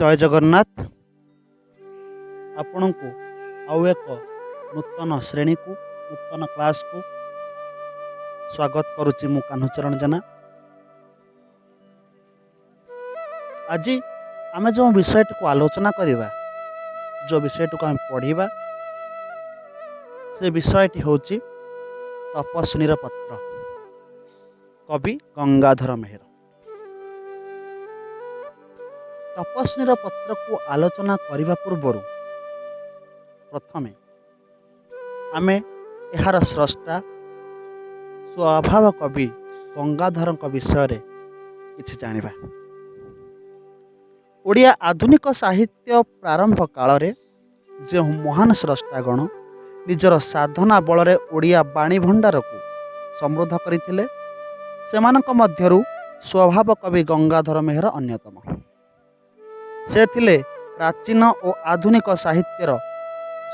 जय जगन्नाथ। आपण को आउ एक नूतन श्रेणी को नूतन क्लास को स्वागत करुच्ची मु कान्हूचरण जेना। आज आम जो विषय को आलोचना करवा, जो विषय को आम पढ़ा, से विषयटी हूँ तपस्विनीर पत्र, कवि गंगाधर मेहेर। तपस्विनीर पत्र को आलोचना करने पूर्व प्रथमे आमे एहार स्रष्टा स्वभाव कवि गंगाधर विषय किछि जानिबा। ओडिया आधुनिक साहित्य प्रारंभ काल रे जो महान स्रष्टागण निजर साधना बल रे ओडिया बाणी भंडार को समृद्ध करथिले, सेमानक मध्यरु स्वभाव कवि गंगाधर मेहेर अन्यतम। से थिले प्राचीन और आधुनिक साहित्यर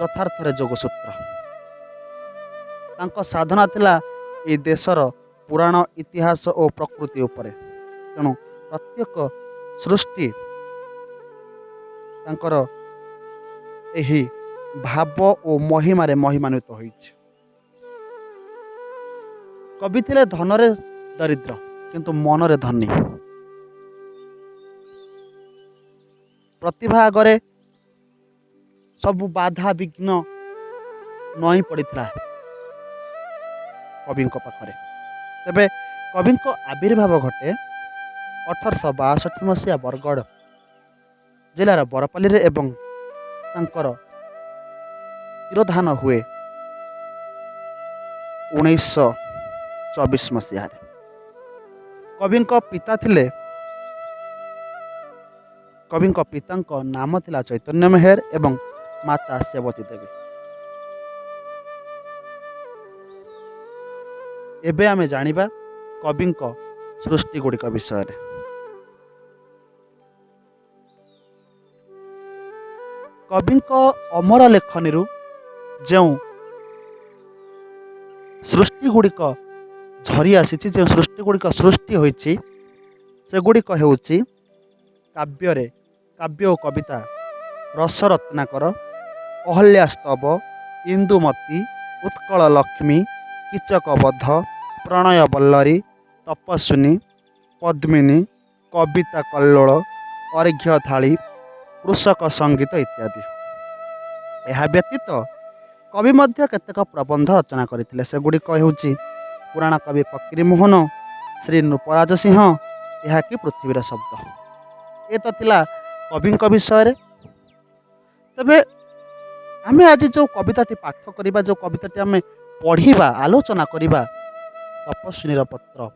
यथार्थरे जोगसूत्र। तांको साधना थिला ए देशर पुराण इतिहास और प्रकृति उपरे। तेणु प्रत्येक सृष्टि तांकर एही भाव और महिमारे महिमान्वित होइछ। कवि थिले धनरे दरिद्र किंतु मनरे धनी। प्रतिभा आगरे सब बाधा विघ्न नई पड़ता कवि पाखरे। तेबे कवि आविर्भाव घटे 1862 मसीहा बरगढ़ जिलार बरपाली रे एवं तांकर तिरोधान हुए 1924 मसीहा। कवि पिता थिले, कवि पिता नाम थिला चैतन्य मेहेर एवं माता सेवती देवी। एबे आमे जानिबा कवि सृष्टि गुड़िक विषय। कवि अमर लेखनी जो सृष्टि गुड़िक झरी आसी, जो सृष्टि गुड़िक सृष्टि होइछि, से गुड़िक हेउछि काव्य काव्य और कविता रसरत्नाकर, अहल्यास्तव, इंदुमती, उत्कल लक्ष्मी, कीचकबद्ध, प्रणय बल्लरी, तपस्विनी, पद्मिनी, कविता कल्लोल, अर्घ्य थाली, कृषक संगीत इत्यादि। यह व्यतीत कवि मध्य केतेक प्रबंध रचना करथिले। से गुड़िक हेउछि पुराण कवि फकीर मोहन, श्री नृपराज सिंह, यह कि पृथ्वीर शब्द। ये तो थिला कवि विषय। तबे आमे आज जो कविताटी पाठ करिबा, जो कविताटी आमे पढ़िबा, आलोचना करिबा, तपस्विनीर पत्र।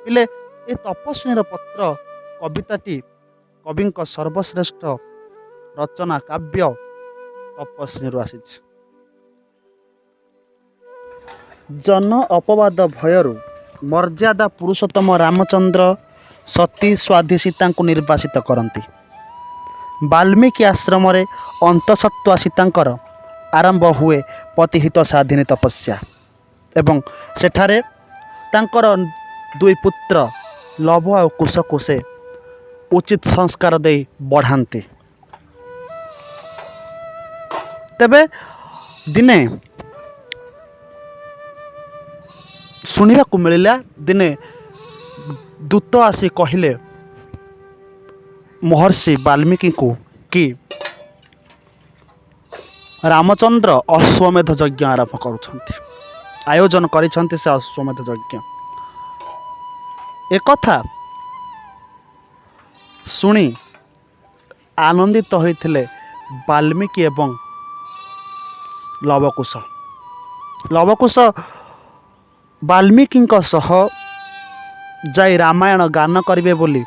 पिले ए तपस्विनीर पत्र कविताटी कवि सर्वश्रेष्ठ रचना काव्य तपस्विनी आसीछि। जन अपवाद भयरु मर्यादा पुरुषोत्तम रामचंद्र सती स्वाधी सीता को निर्वासित करती। वाल्मीकि आश्रम रे अंतसत्वा सीतांकर आरंभ हुए पतिहित साधिनी तपस्या एवं सेठारे तांकर दुई पुत्र लव और कुश को से उचित संस्कार दे बढ़ाते। तेबे दिने सुनिबा को मिलिला, दिने दूत आसी कहिले महर्षि वाल्मीकि को कि रामचंद्र अश्वमेध यज्ञ आरंभ करुछंती, आयोजन करिछंती से अश्वमेध यज्ञ। एकथा सुनी आनंदित होइथिले वाल्मीकि एवं लवकुश। लवकुश वाल्मीकि सह जाई रामायण गान करिवे बोली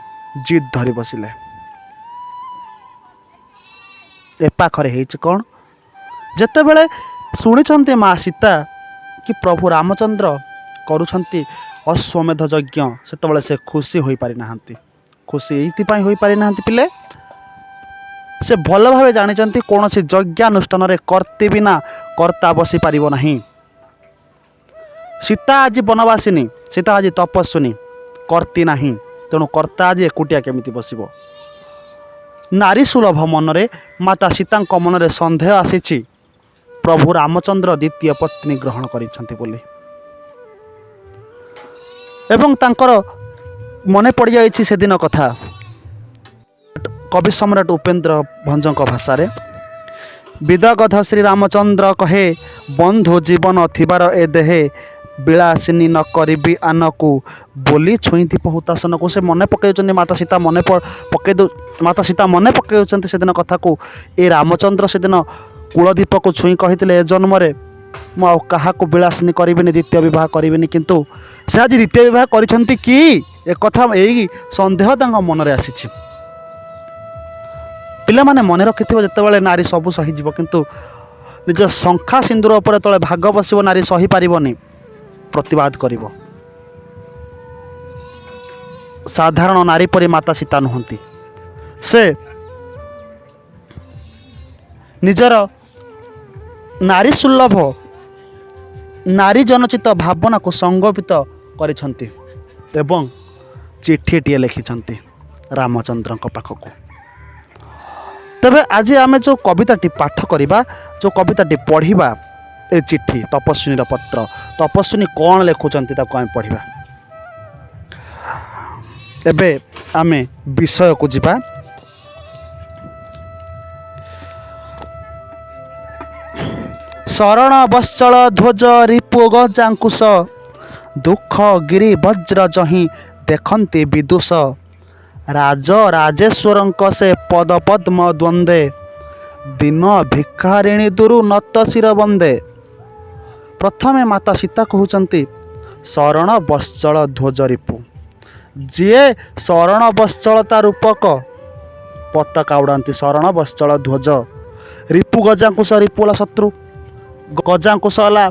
जिद धरी बसिले। ए पाखरे हेछि कोन, जेतेबेले शुणिछंती माँ सीता कि प्रभु रामचंद्र करुछंती अश्वमेध यज्ञ, सेतेबेले से खुशी होई पारि नाहंती। खुशी एइथिपाई होई पारि नाहंती पिले, से भल भावे जानिछंती कोनोसी यज्ञानुष्ठान रे कर्ते बिना कर्ता बसी पारिबो नाही। सीता आज बनवासिनी, सीता आज तपस्विनी, कर्ती नाही। तेणु कर्ता आज एकुटिया केमिति बसिबो। ନାରୀ ସୁଲଭ ମନରେ ମାତା ସୀତାଙ୍କ ମନରେ ସନ୍ଦେହ ଆସିଛି ପ୍ରଭୁ ରାମଚନ୍ଦ୍ର ଦ୍ୱିତୀୟ ପତ୍ନୀ ଗ୍ରହଣ କରିଛନ୍ତି ବୋଲି, ଏବଂ ତାଙ୍କର ମନେ ପଡ଼ିଯାଇଛି ସେଦିନ କଥା। କବି ସମ୍ରାଟ ଉପେନ୍ଦ୍ର ଭଞ୍ଜଙ୍କ ଭାଷାରେ, ବିଦଗଧ ଶ୍ରୀରାମଚନ୍ଦ୍ର କହେ ବନ୍ଧୁ ଜୀବନ ଥିବାର ଏ ଦେହେ, ବିଳାସିନୀ ନ କରିବି ଆନକୁ, ବୋଲି ଛୁଇଁତି ବହୁତାସନକୁ। ସେ ମନେ ପକାଉଛନ୍ତି ମାତା ସୀତା ମନେ ପକାଉଛନ୍ତି ସେଦିନ କଥାକୁ। ଏ ରାମଚନ୍ଦ୍ର ସେଦିନ କୂଳଦୀପକୁ ଛୁଇଁ କହିଥିଲେ ଏ ଜନ୍ମରେ ମୁଁ ଆଉ କାହାକୁ ବିଳାସିନୀ କରିବିନି, ଦ୍ୱିତୀୟ ବିବାହ କରିବିନି, କିନ୍ତୁ ସେ ଆଜି ଦ୍ୱିତୀୟ ବିବାହ କରିଛନ୍ତି କି ଏକଥା, ଏଇ ସନ୍ଦେହ ତାଙ୍କ ମନରେ ଆସିଛି। ପିଲାମାନେ ମନେ ରଖିଥିବ, ଯେତେବେଳେ ନାରୀ ସବୁ ସହିଯିବ କିନ୍ତୁ ନିଜ ଶଙ୍ଖା ସିନ୍ଦୁର ଉପରେ ତଳେ ଭାଗ ବସିବ, ନାରୀ ସହିପାରିବନି, ପ୍ରତିବାଦ କରିବ। ସାଧାରଣ ନାରୀ ପରି ମାତା ସୀତା ନୁହନ୍ତି। ସେ ନିଜର ନାରୀ ସୁଲଭ ନାରୀ ଜନଚିତ ଭାବନାକୁ ସଂଗଠିତ କରିଛନ୍ତି ଏବଂ ଚିଠିଟିଏ ଲେଖିଛନ୍ତି ରାମଚନ୍ଦ୍ରଙ୍କ ପାଖକୁ। ତେବେ ଆଜି ଆମେ ଯେଉଁ କବିତାଟି ପାଠ କରିବା, ଯେଉଁ କବିତାଟି ପଢ଼ିବା, ଏ ଚିଠି ତପସ୍ୱିନୀର ପତ୍ର, ତପସ୍ୱିନୀ କ'ଣ ଲେଖୁଛନ୍ତି ତାକୁ ଆମେ ପଢ଼ିବା। ଏବେ ଆମେ ବିଷୟକୁ ଯିବା। ଶରଣ ବତ୍ସଳ ଧ୍ୱଜ ରିପୁ ଗଜାଙ୍କୁଶ, ଦୁଃଖ ଗିରି ବଜ୍ର ଯହିଁ ଦେଖନ୍ତି ବିଦୁଷ, ରାଜ ରାଜେଶ୍ୱରଙ୍କ ସେ ପଦ ପଦ୍ମ ଦ୍ୱନ୍ଦେ, ଦିନ ଭିକ୍ଷାରିଣୀ ଦୁରୁ ନତ ଶିର ବନ୍ଦେ। ପ୍ରଥମେ ମାତା ସୀତା କହୁଛନ୍ତି ଶରଣ ବତ୍ସଳ ଧ୍ୱଜ ରିପୁ, ଯିଏ ଶରଣ ବତ୍ସଳତା ରୂପକ ପତାକା ଉଡ଼ାନ୍ତି, ଶରଣ ବତ୍ସଳ ଧ୍ୱଜ। ରିପୁ ଗଜାଙ୍କୁଶ, ରିପୁ ହେଲା ଶତ୍ରୁ, ଗଜାଙ୍କୁଶ ହେଲା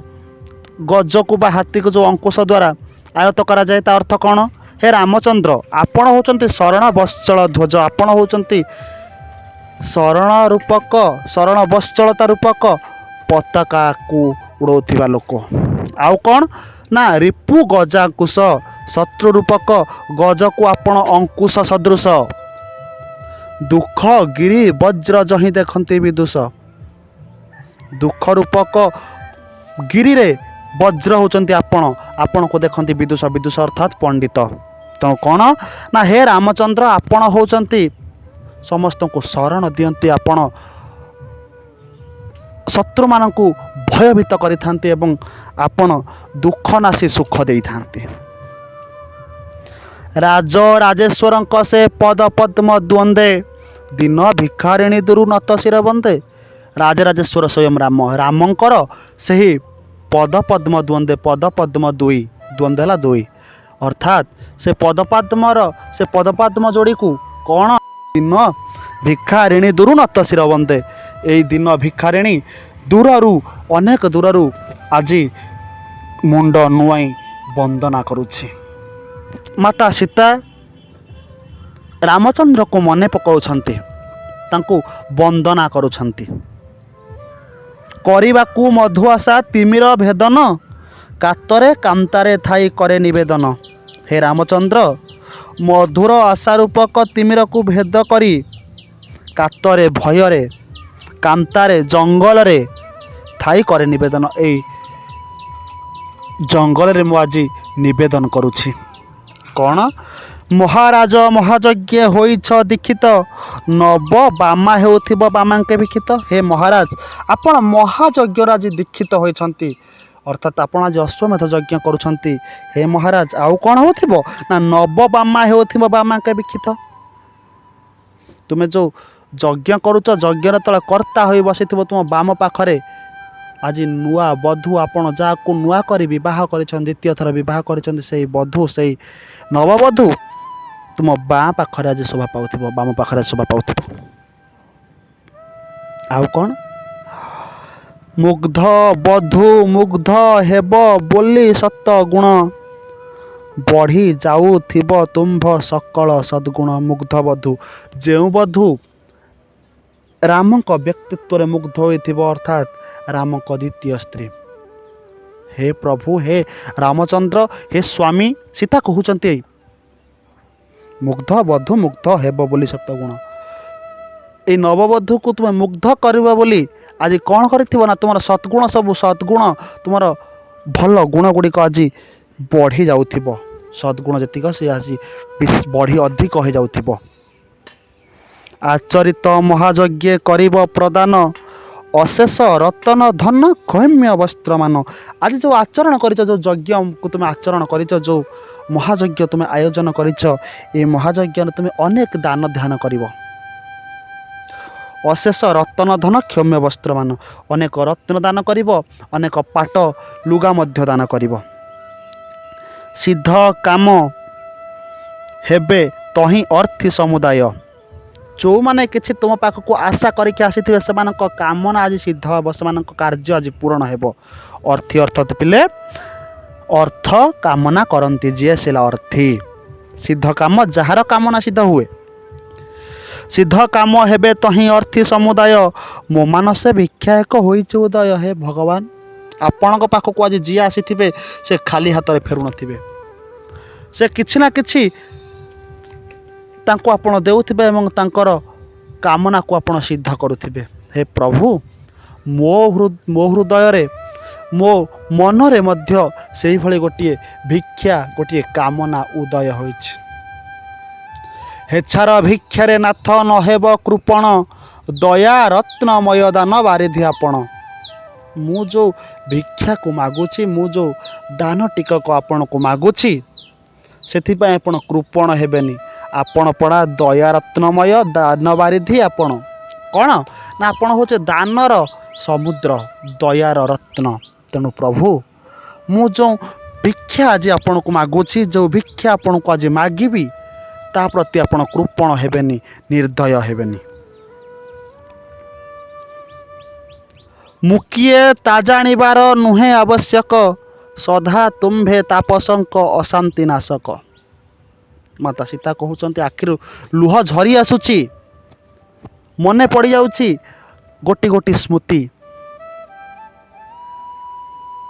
ଗଜକୁ ବା ହାତୀକୁ ଯେଉଁ ଅଙ୍କୁଶ ଦ୍ୱାରା ଆୟତ କରାଯାଏ। ତା ଅର୍ଥ କ'ଣ? ହେ ରାମଚନ୍ଦ୍ର, ଆପଣ ହେଉଛନ୍ତି ଶରଣ ବତ୍ସଳ ଧ୍ୱଜ, ଆପଣ ହେଉଛନ୍ତି ଶରଣ ରୂପକ, ଶରଣ ବତ୍ସଳତା ରୂପକ ପତାକାକୁ ଉଡ଼ଉଥିବା ଲୋକ। ଆଉ କ'ଣ ନା ରିପୁ ଗଜାଙ୍କୁଶ, ଶତ୍ରୁ ରୂପକ ଗଜକୁ ଆପଣ ଅଙ୍କୁଶ ସଦୃଶ, ଦୁଃଖ ଗିରି ବଜ୍ର ଯହିଁ ଦେଖନ୍ତି ବିଦୁଷ। ଦୁଃଖ ରୂପକ ଗିରିରେ ବଜ୍ର ହେଉଛନ୍ତି ଆପଣ, ଆପଣଙ୍କୁ ଦେଖନ୍ତି ବିଦୁଷ, ବିଦୁଷ ଅର୍ଥାତ୍ ପଣ୍ଡିତ। ତେଣୁ କ'ଣ ନା ହେ ରାମଚନ୍ଦ୍ର, ଆପଣ ହେଉଛନ୍ତି ସମସ୍ତଙ୍କୁ ଶରଣ ଦିଅନ୍ତି, ଆପଣ ଶତ୍ରୁମାନଙ୍କୁ ଭୟଭୀତ କରିଥାନ୍ତି ଏବଂ ଆପଣ ଦୁଃଖ ନାଶୀ ସୁଖ ଦେଇଥାନ୍ତି। ରାଜ ରାଜେଶ୍ୱରଙ୍କ ସେ ପଦ ପଦ୍ମ ଦ୍ୱନ୍ଦେ, ଦିନ ଭିକ୍ଷାରିଣୀ ଦୁରୁ ନତ ଶିର ବନ୍ଦେ। ରାଜରାଜେଶ୍ୱର ସ୍ୱୟଂ ରାମ, ରାମଙ୍କର ସେହି ପଦ ପଦ୍ମ ଦ୍ୱନ୍ଦେ, ପଦ ପଦ୍ମ ଦୁଇ, ଦ୍ୱନ୍ଦ୍ୱ ହେଲା ଦୁଇ, ଅର୍ଥାତ୍ ସେ ପଦପଦ୍ମ ଯୋଡ଼ିକୁ କ'ଣ ଦିନ ଭିକ୍ଷାରିଣୀ ଦୁରୁ ନତ ଶିର ବନ୍ଦେ। ଏଇ ଦିନ ଭିକ୍ଷାରିଣୀ ଦୂରରୁ, ଅନେକ ଦୂରରୁ ଆଜି ମୁଣ୍ଡ ନୁଆଇଁ ବନ୍ଦନା କରୁଛି। ମାତା ସୀତା ରାମଚନ୍ଦ୍ରକୁ ମନେ ପକାଉଛନ୍ତି, ତାଙ୍କୁ ବନ୍ଦନା କରୁଛନ୍ତି। କରିବାକୁ ମଧୁ ଆଶା ତିମିର ଭେଦନ, କାତରେ କାନ୍ତାରେ ଥାଇ କରେ ନିବେଦନ। ହେ ରାମଚନ୍ଦ୍ର, ମଧୁର ଆଶା ରୂପକ ତିମିରକୁ ଭେଦ କରି, କାତରେ ଭୟରେ, କାନ୍ତାରେ ଜଙ୍ଗଲରେ ଥାଇ କରେ ନିବେଦନ। ଏଇ ଜଙ୍ଗଲରେ ମୁଁ ଆଜି ନିବେଦନ କରୁଛି। କ'ଣ? ମହାରାଜ ମହାଯଜ୍ଞ ହୋଇଛ ଦୀକ୍ଷିତ, ନବ ବାମା ହେଉଥିବ ବାମାଙ୍କେ ବିକ୍ଷିତ। ହେ ମହାରାଜ, ଆପଣ ମହାଯଜ୍ଞରେ ଆଜି ଦୀକ୍ଷିତ ହୋଇଛନ୍ତି, ଅର୍ଥାତ୍ ଆପଣ ଆଜି ଅଶ୍ୱମେଧ ଯଜ୍ଞ କରୁଛନ୍ତି। ହେ ମହାରାଜ, ଆଉ କ'ଣ ହେଉଥିବ ନା ନବ ବାମା ହେଉଥିବ ବାମାଙ୍କେ ବିକ୍ଷିତ। ତୁମେ ଯେଉଁ ଯଜ୍ଞ କରୁଛ, ଯଜ୍ଞର ତଳେ କର୍ତ୍ତା ହୋଇ ବସିଥିବ ତୁମ ବାମ ପାଖରେ ଆଜି ନୂଆ ବଧୂ, ଆପଣ ଯାହାକୁ ନୂଆ କରି ବିବାହ କରିଛନ୍ତି, ଦ୍ୱିତୀୟ ଥର ବିବାହ କରିଛନ୍ତି, ସେଇ ବଧୂ, ସେଇ ନବବଧୂ ତୁମ ବାଁ ପାଖରେ ଆଜି ଶୋଭା ପାଉଥିବ, ବାମ ପାଖରେ ଶୋଭା ପାଉଥିବ। ଆଉ କ'ଣ? ମୁଗ୍ଧ ବଧୂ ମୁଗ୍ଧ ହେବ ବୋଲି ସତ ଗୁଣ, ବଢ଼ି ଯାଉଥିବ ତୁମ୍ଭ ସକଳ ସଦ୍ଗୁଣ। ମୁଗ୍ଧ ବଧୂ, ଯେଉଁ ବଧୂ ରାମଙ୍କ ବ୍ୟକ୍ତିତ୍ୱରେ ମୁଗ୍ଧ ହୋଇଥିବ, ଅର୍ଥାତ୍ ରାମଙ୍କ ଦ୍ୱିତୀୟ ସ୍ତ୍ରୀ। ହେ ପ୍ରଭୁ, ହେ ରାମଚନ୍ଦ୍ର, ହେ ସ୍ୱାମୀ, ସୀତା କହୁଛନ୍ତି ମୁଗ୍ଧ ବଧୂ ମୁଗ୍ଧ ହେବ ବୋଲି ସତଗୁଣ। এই ନବବଧୂକୁ ତୁମେ ମୁଗ୍ଧ କରିବ ବୋଲି ଆଜି କ'ଣ କରିଥିବ ନା ତୁମର ସଦ୍ଗୁଣ ସବୁ ସଦ୍ଗୁଣ ତୁମର ଭଲ ଗୁଣ ଗୁଡ଼ିକ ଆଜି ବଢ଼ି ଯାଉଥିବ। ସଦ୍ଗୁଣ ଯେତିକ ସେ ଆଜି ବଢ଼ି ଅଧିକ ହୋଇଯାଉଥିବ। ଆଚରିତ ମହାଯଜ୍ଞ କରିବ ପ୍ରଦାନ ଅଶେଷ ରତନ ଧନ କୈମ୍ୟ ବସ୍ତ୍ରମାନ। ଆଜି ଯେଉଁ ଆଚରଣ କରିଛ, ଯେଉଁ ଯଜ୍ଞକୁ ତୁମେ ଆଚରଣ କରିଛ, ଯେଉଁ ମହାଯଜ୍ଞ ତୁମେ ଆୟୋଜନ କରିଛ, ଏ ମହାଯଜ୍ଞରେ ତୁମେ ଅନେକ ଦାନ ଧ୍ୟାନ କରିବ। ଅଶେଷ ରତନ ଧନ କ୍ଷମ୍ୟ ବସ୍ତ୍ରମାନ, ଅନେକ ରତ୍ନ ଦାନ କରିବ, ଅନେକ ପାଟ ଲୁଗା ମଧ୍ୟ ଦାନ କରିବ। ସିଦ୍ଧ କାମ ହେବେ ତହିଁ ଅର୍ଥି ସମୁଦାୟ। ଯେଉଁମାନେ କିଛି ତୁମ ପାଖକୁ ଆଶା କରିକି ଆସିଥିବେ ସେମାନଙ୍କ କାମନା ଆଜି ସିଦ୍ଧ ହେବ, ସେମାନଙ୍କ କାର୍ଯ୍ୟ ଆଜି ପୂରଣ ହେବ। ଅର୍ଥି ଅର୍ଥାତ୍ ପିଲେ ଅର୍ଥ କାମନା କରନ୍ତି, ଯିଏ ସିଲା ଅର୍ଥୀ। ସିଦ୍ଧ କାମ ଯାହାର କାମନା ସିଦ୍ଧ ହୁଏ। ସିଦ୍ଧ କାମ ହେବେ ତହିଁ ଅର୍ଥି ସମୁଦାୟ। ମୋ ମାନସେ ଭିକ୍ଷା ଏକ ହୋଇଛି ଉଦୟ। ହେ ଭଗବାନ, ଆପଣଙ୍କ ପାଖକୁ ଆଜି ଯିଏ ଆସିଥିବେ ସେ ଖାଲି ହାତରେ ଫେରୁନଥିବେ। ସେ କିଛି ନା କିଛି ତାଙ୍କୁ ଆପଣ ଦେଉଥିବେ ଏବଂ ତାଙ୍କର କାମନାକୁ ଆପଣ ସିଦ୍ଧ କରୁଥିବେ। ହେ ପ୍ରଭୁ, ମୋ ହୃଦୟରେ ମୋ ମନରେ ମଧ୍ୟ ସେଇଭଳି ଗୋଟିଏ ଭିକ୍ଷା, ଗୋଟିଏ କାମନା ଉଦୟ ହୋଇଛି। ହେଛାର ଭିକ୍ଷାରେ ନାଥ ନହେବ କୃପଣ, ଦୟା ରତ୍ନମୟ ଦାନ ବାରିଧି ଆପଣ। ମୁଁ ଯେଉଁ ଭିକ୍ଷାକୁ ମାଗୁଛି, ମୁଁ ଯେଉଁ ଦାନ ଟିକକ ଆପଣଙ୍କୁ ମାଗୁଛି, ସେଥିପାଇଁ ଆପଣ କୃପଣ ହେବେନି। ଆପଣ ପଡ଼ା ଦୟା ରତ୍ନମୟ ଦାନ ବାରିଧି ଆପଣ। କ'ଣ ନା ଆପଣ ହେଉଛି ଦାନର ସମୁଦ୍ର, ଦୟାର ରତ୍ନ। ତେଣୁ ପ୍ରଭୁ, ମୁଁ ଯେଉଁ ଭିକ୍ଷା ଆଜି ଆପଣଙ୍କୁ ମାଗୁଛି, ଯେଉଁ ଭିକ୍ଷା ଆପଣଙ୍କୁ ଆଜି ମାଗିବି, ତା ପ୍ରତି ଆପଣ କୃପଣ ହେବେନି, ନିର୍ଦ୍ଦୟ ହେବେନି। ମୁଁ କିଏ ତା ଜାଣିବାର ନୁହେଁ ଆବଶ୍ୟକ, ସଦା ତୁମ୍ଭେ ତାପସଙ୍କ ଅଶାନ୍ତି ନାଶକ। ମାତା ସୀତା କହୁଛନ୍ତି, ଆଖିରୁ ଲୁହ ଝରି ଆସୁଛି, ମନେ ପଡ଼ିଯାଉଛି ଗୋଟି ଗୋଟି ସ୍ମୃତି।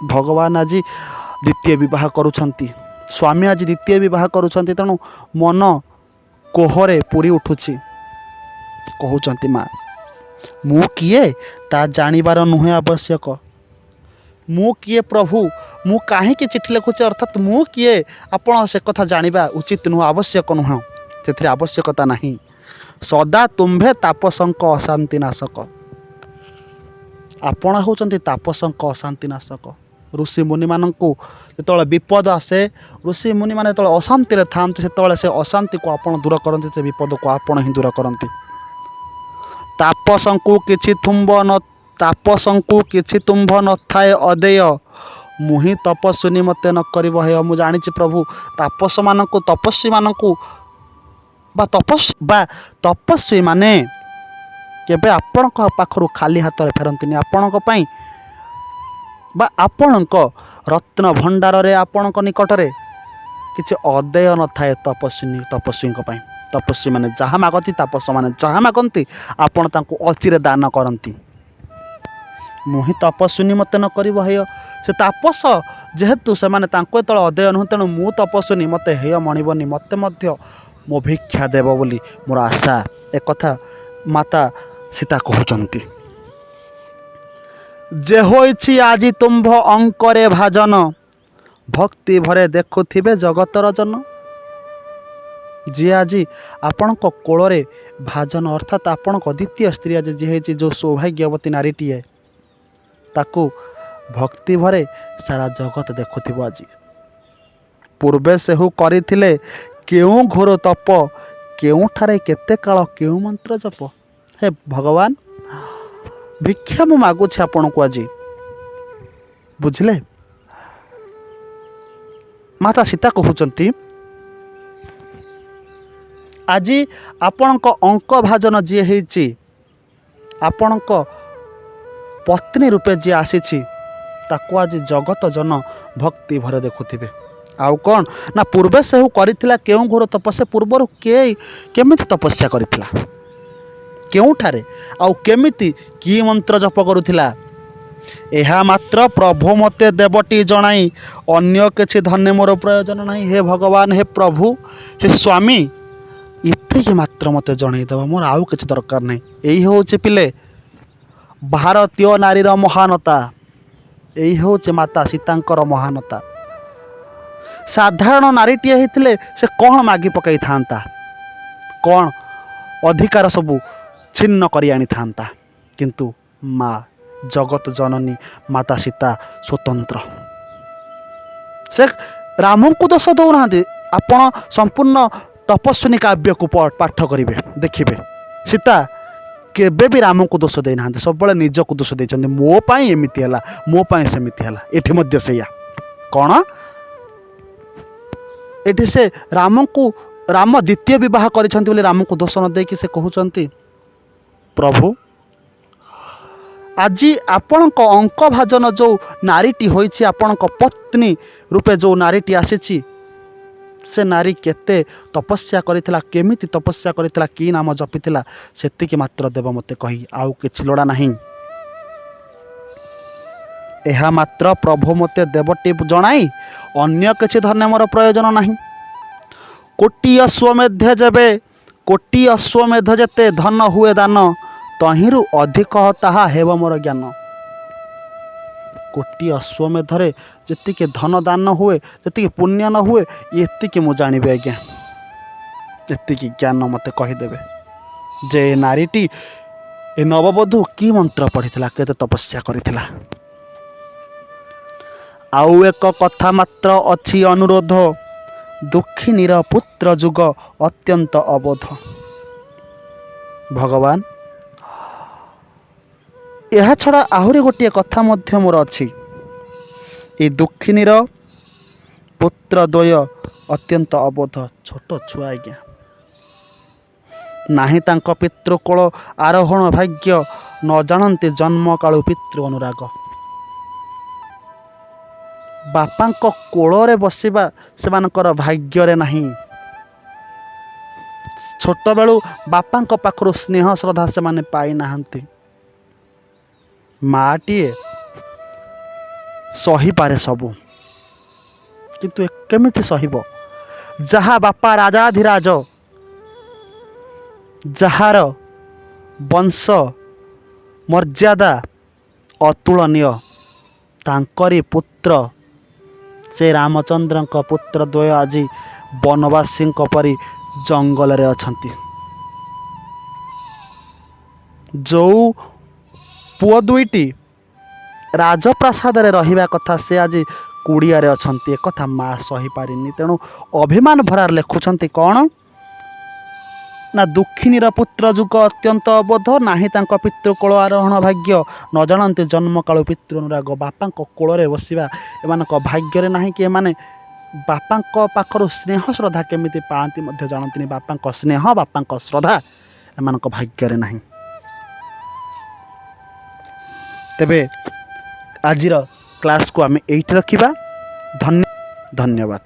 ଭଗବାନ ଆଜି ଦ୍ୱିତୀୟ ବିବାହ କରୁଛନ୍ତି, ସ୍ୱାମୀ ଆଜି ଦ୍ୱିତୀୟ ବିବାହ କରୁଛନ୍ତି, ତେଣୁ ମନ କୋହରେ ପୂରି ଉଠୁଛି। କହୁଛନ୍ତି ମା, ମୁଁ କିଏ ତା ଜାଣିବାର ନୁହେଁ ଆବଶ୍ୟକ। ମୁଁ କିଏ ପ୍ରଭୁ, ମୁଁ କାହିଁକି ଚିଠି ଲେଖୁଛି, ଅର୍ଥାତ୍ ମୁଁ କିଏ ଆପଣ ସେ କଥା ଜାଣିବା ଉଚିତ ନୁହଁ, ଆବଶ୍ୟକ ନୁହଁ, ସେଥିରେ ଆବଶ୍ୟକତା ନାହିଁ। ସଦା ତୁମ୍ଭେ ତାପସଙ୍କ ଅଶାନ୍ତି ନାଶକ। ଆପଣ ହେଉଛନ୍ତି ତାପସଙ୍କ ଅଶାନ୍ତି ନାଶକ। ଋଷି ମୁନିମାନଙ୍କୁ ଯେତେବେଳେ ବିପଦ ଆସେ, ଋଷି ମୁନିମାନେ ଯେତେବେଳେ ଅଶାନ୍ତିରେ ଥାଆନ୍ତି, ସେତେବେଳେ ସେ ଅଶାନ୍ତିକୁ ଆପଣ ଦୂର କରନ୍ତି, ସେ ବିପଦକୁ ଆପଣ ହିଁ ଦୂର କରନ୍ତି। ତାପସଙ୍କୁ କିଛି ତୁମ୍ଭ ନଥାଏ ଅଦେୟ, ମୁହିଁ ତପସ୍ୱିନୀ ମୋତେ ନ କରିବ ହେୟ। ମୁଁ ଜାଣିଛି ପ୍ରଭୁ, ତାପସମାନଙ୍କୁ, ତପସ୍ୱୀମାନଙ୍କୁ ବା ତପସ୍ୱୀମାନେ କେବେ ଆପଣଙ୍କ ପାଖରୁ ଖାଲି ହାତରେ ଫେରନ୍ତିନି। ଆପଣଙ୍କ ପାଇଁ ବା ଆପଣଙ୍କ ରତ୍ନ ଭଣ୍ଡାରରେ, ଆପଣଙ୍କ ନିକଟରେ କିଛି ଅଦେୟ ନଥାଏ ତପସ୍ୱୀଙ୍କ ପାଇଁ। ତପସ୍ୱୀମାନେ ଯାହା ମାଗନ୍ତି, ତାପସମାନେ ଯାହା ମାଗନ୍ତି, ଆପଣ ତାଙ୍କୁ ଅତିରେ ଦାନ କରନ୍ତି। ମୁଁ ହିଁ ତପସ୍ୱିନୀ ମୋତେ ନ କରିବ ହେୟ। ସେ ତାପସ ଯେହେତୁ ସେମାନେ ତାଙ୍କୁ ଯେତେବେଳେ ଅଦେୟ ନୁହଁ, ତେଣୁ ମୁଁ ତପସ୍ୱିନୀ, ମୋତେ ହେୟ ମଣିବନି, ମୋତେ ମଧ୍ୟ ମୋ ଭିକ୍ଷା ଦେବ ବୋଲି ମୋର ଆଶା। ଏକଥା ମାତା ସୀତା କହୁଛନ୍ତି। ଯେ ହୋଇଛି ଆଜି ତୁମ୍ଭ ଅଙ୍କରେ ଭାଜନ, ଭକ୍ତି ଭରେ ଦେଖୁଥିବେ ଜଗତର ଜନ। ଯିଏ ଆଜି ଆପଣଙ୍କ କୋଳରେ ଭାଜନ, ଅର୍ଥାତ୍ ଆପଣଙ୍କ ଦ୍ୱିତୀୟ ସ୍ତ୍ରୀ ଆଜି ଯିଏ ହେଇଛି, ଯେଉଁ ସୌଭାଗ୍ୟବତୀ ନାରୀଟିଏ, ତାକୁ ଭକ୍ତି ଭରେ ସାରା ଜଗତ ଦେଖୁଥିବ ଆଜି। ପୂର୍ବେ ସେହୁ କରିଥିଲେ କେଉଁ ଘୋର ତପ, କେଉଁଠାରେ କେତେ କାଳ କେଉଁ ମନ୍ତ୍ର ଜପ। ହେ ଭଗବାନ, ଭିକ୍ଷା ମୁଁ ମାଗୁଛି ଆପଣଙ୍କୁ ଆଜି, ବୁଝିଲେ। ମାତା ସୀତା କହୁଛନ୍ତି, ଆଜି ଆପଣଙ୍କ ଅଙ୍କ ଭାଜନ ଯିଏ ହେଇଛି, ଆପଣଙ୍କ ପତ୍ନୀ ରୂପେ ଯିଏ ଆସିଛି, ତାକୁ ଆଜି ଜଗତ ଜନ ଭକ୍ତି ଭରେ ଦେଖୁଥିବେ। ଆଉ କ'ଣ ନା ପୂର୍ବେ ସେହୁ କରିଥିଲା କେଉଁ ଘୋର ତପସ୍ୟା, ପୂର୍ବରୁ କେମିତି ତପସ୍ୟା କରିଥିଲା, କେଉଁଠାରେ ଆଉ କେମିତି କି ମନ୍ତ୍ର ଜପ କରୁଥିଲା, ଏହା ମାତ୍ର ପ୍ରଭୁ ମୋତେ ଦେବଟି ଜଣାଇ, ଅନ୍ୟ କିଛି ଧନେ ମୋର ପ୍ରୟୋଜନ ନାହିଁ। ହେ ଭଗବାନ, ହେ ପ୍ରଭୁ, ହେ ସ୍ୱାମୀ, ଏତିକି ମାତ୍ର ମୋତେ ଜଣେଇଦେବ, ମୋର ଆଉ କିଛି ଦରକାର ନାହିଁ। ଏଇ ହେଉଛି ପିଲେ ଭାରତୀୟ ନାରୀର ମହାନତା, ଏଇ ହେଉଛି ମାତା ସୀତାଙ୍କର ମହାନତା। ସାଧାରଣ ନାରୀଟିଏ ହେଇଥିଲେ ସେ କ'ଣ ମାଗି ପକାଇଥାନ୍ତା, କ'ଣ ଅଧିକାର ସବୁ ଛିନ୍ନ କରି ଆଣିଥାନ୍ତା, କିନ୍ତୁ ମା ଜଗତ ଜନନୀ ମାତା ସୀତା ସ୍ୱତନ୍ତ୍ର। ସେ ରାମଙ୍କୁ ଦୋଷ ଦେଉନାହାନ୍ତି। ଆପଣ ସମ୍ପୂର୍ଣ୍ଣ ତପସ୍ୱିନୀ କାବ୍ୟକୁ ପାଠ କରିବେ, ଦେଖିବେ ସୀତା କେବେ ବି ରାମଙ୍କୁ ଦୋଷ ଦେଇନାହାନ୍ତି, ସବୁବେଳେ ନିଜକୁ ଦୋଷ ଦେଇଛନ୍ତି। ମୋ ପାଇଁ ଏମିତି ହେଲା, ମୋ ପାଇଁ ସେମିତି ହେଲା। ଏଠି ମଧ୍ୟ ସେଇଆ। କ'ଣ ଏଠି ସେ ରାମ ଦ୍ୱିତୀୟ ବିବାହ କରିଛନ୍ତି ବୋଲି ରାମଙ୍କୁ ଦୋଷ ନ ଦେଇକି ସେ କହୁଛନ୍ତି, ପ୍ରଭୁ ଆଜି ଆପଣଙ୍କ ଅଙ୍କ ଭାଜନ ଯେଉଁ ନାରୀଟି ହୋଇଛି, ଆପଣଙ୍କ ପତ୍ନୀ ରୂପେ ଯେଉଁ ନାରୀଟି ଆସିଛି, ସେ ନାରୀ କେତେ ତପସ୍ୟା କରିଥିଲା, କେମିତି ତପସ୍ୟା କରିଥିଲା, କି ନାମ ଜପିଥିଲା, ସେତିକି ମାତ୍ର ଦେବ ମୋତେ କହି, ଆଉ କିଛି ଲୋଡ଼ା ନାହିଁ। ଏହା ମାତ୍ର ପ୍ରଭୁ ମୋତେ ଦେବଟି ଜଣାଇ ଅନ୍ୟ କିଛି ଧନ ମୋର ପ୍ରୟୋଜନ ନାହିଁ। କୋଟି ଅଶ୍ୱମେଧ ଯେତେ ଧନ ହୁଏ ଦାନ, ତହିଁରୁ ଅଧିକ ତାହା ହେବ ମୋର ଜ୍ଞାନ। କୋଟି ଅଶ୍ୱମେଧରେ ଯେତିକି ଧନ ଦାନ ହୁଏ, ଯେତିକି ପୁଣ୍ୟ ନ ହୁଏ, ଏତିକି ମୁଁ ଜାଣିବି ଆଜ୍ଞା। ଏତିକି ଜ୍ଞାନ ମୋତେ କହିଦେବେ ଯେ ଏ ନାରୀଟି, ଏ ନବବଧୂ କି ମନ୍ତ୍ର ପଢ଼ିଥିଲା, କେତେ ତପସ୍ୟା କରିଥିଲା। ଆଉ ଏକ କଥା ମାତ୍ର ଅଛି ଅନୁରୋଧ, ଦୁଃଖିନୀର ପୁତ୍ର ଯୁଗ ଅତ୍ୟନ୍ତ ଅବୋଧ। ଭଗବାନ, ଏହା ଛଡ଼ା ଆହୁରି ଗୋଟିଏ କଥା ମଧ୍ୟ ମୋର ଅଛି। ଏ ଦୁଃଖିନୀର ପୁତ୍ର ଦ୍ୱୟ ଅତ୍ୟନ୍ତ ଅବୋଧ, ଛୋଟ ଛୁଆ ଆଜ୍ଞା। ନାହିଁ ତାଙ୍କ ପିତୃକୋଳ ଆରୋହଣ ଭାଗ୍ୟ, ନ ଜାଣନ୍ତି ଜନ୍ମ କାଳୁ ପିତୃ ଅନୁରାଗ। ବାପାଙ୍କ କୋଳରେ ବସିବା ସେମାନଙ୍କର ଭାଗ୍ୟରେ ନାହିଁ। ଛୋଟବେଳୁ ବାପାଙ୍କ ପାଖରୁ ସ୍ନେହ ଶ୍ରଦ୍ଧା ସେମାନେ ପାଇନାହାନ୍ତି। ମାଟିଏ ସହିପାରେ ସବୁ, କିନ୍ତୁ କେମିତି ସହିବ? ଯାହା ବାପା ରାଜାଧିରାଜ, ଯାହାର ବଂଶ ମର୍ଯ୍ୟାଦା ଅତୁଳନୀୟ, ତାଙ୍କରି ପୁତ୍ର ସେ ରାମଚନ୍ଦ୍ରଙ୍କ ପୁତ୍ର ଦ୍ୱୟ ଆଜି ବନବାସୀଙ୍କ ପରି ଜଙ୍ଗଲରେ ଅଛନ୍ତି। ଯେଉଁ ପୁଅ ଦୁଇଟି ରାଜପ୍ରାସାଦରେ ରହିବା କଥା, ସେ ଆଜି କୁଡ଼ିଆରେ ଅଛନ୍ତି। ଏକଥା ମା ସହିପାରିନି। ତେଣୁ ଅଭିମାନ ଭରାରେ ଲେଖୁଛନ୍ତି କ'ଣ ନା, ଦୁଃଖିନୀର ପୁତ୍ର ଯୁଗ ଅତ୍ୟନ୍ତ ଅବୋଧ, ନାହିଁ ତାଙ୍କ ପିତୃକୋଳ ଆରୋହଣ ଭାଗ୍ୟ, ନ ଜାଣନ୍ତି ଜନ୍ମକାଳୁ ପିତୃ ଅନୁରାଗ। ବାପାଙ୍କ କୋଳରେ ବସିବା ଏମାନଙ୍କ ଭାଗ୍ୟରେ ନାହିଁ କି ଏମାନେ ବାପାଙ୍କ ପାଖରୁ ସ୍ନେହ ଶ୍ରଦ୍ଧା କେମିତି ପାଆନ୍ତି ମଧ୍ୟ ଜାଣନ୍ତିନି। ବାପାଙ୍କ ସ୍ନେହ, ବାପାଙ୍କ ଶ୍ରଦ୍ଧା ଏମାନଙ୍କ ଭାଗ୍ୟରେ ନାହିଁ। ତେବେ ଆଜିର କ୍ଲାସ୍କୁ ଆମେ ଏଇଠି ରଖିବା। ଧନ୍ୟବାଦ।